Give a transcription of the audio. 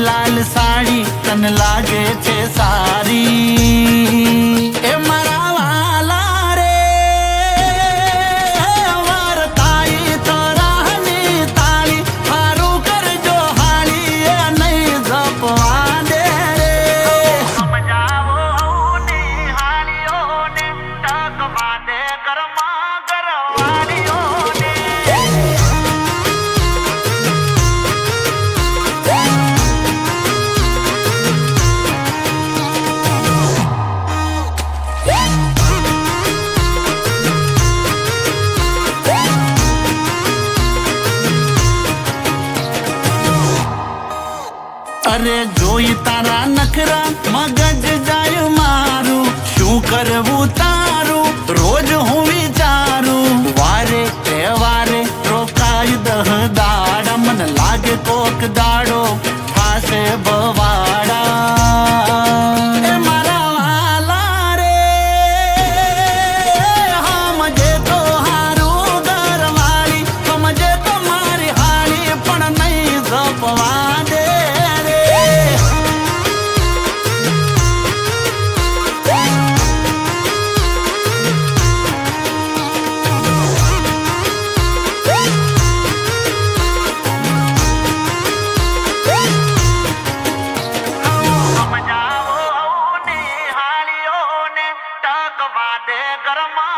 લાલ સાડી તને લાગે છે સારી એ મારા વાલા રે વારતાઈ તરાની તાળી મારું કરજો હાળી એ નહીં જપવા દે રે સમજાવો ને હાળીઓને ટકવા દે ગરમા ગરવાળીઓને અરે જોઈ તારા નખરા મગજ જાય મારું શું કરવું તારું રોજ હું વિચારું વારે તહેવારે રોકાય દહ દાડા મને લાગે કોક દાડો થાશે બવાડા એ મારા વાલા રે સમજે તો હારું ઘરવાળી સમજે તો મારી હાળી પણ નહીં જપવા દે સમજાવો ને હાળીઓને ટકવા દે ગરમા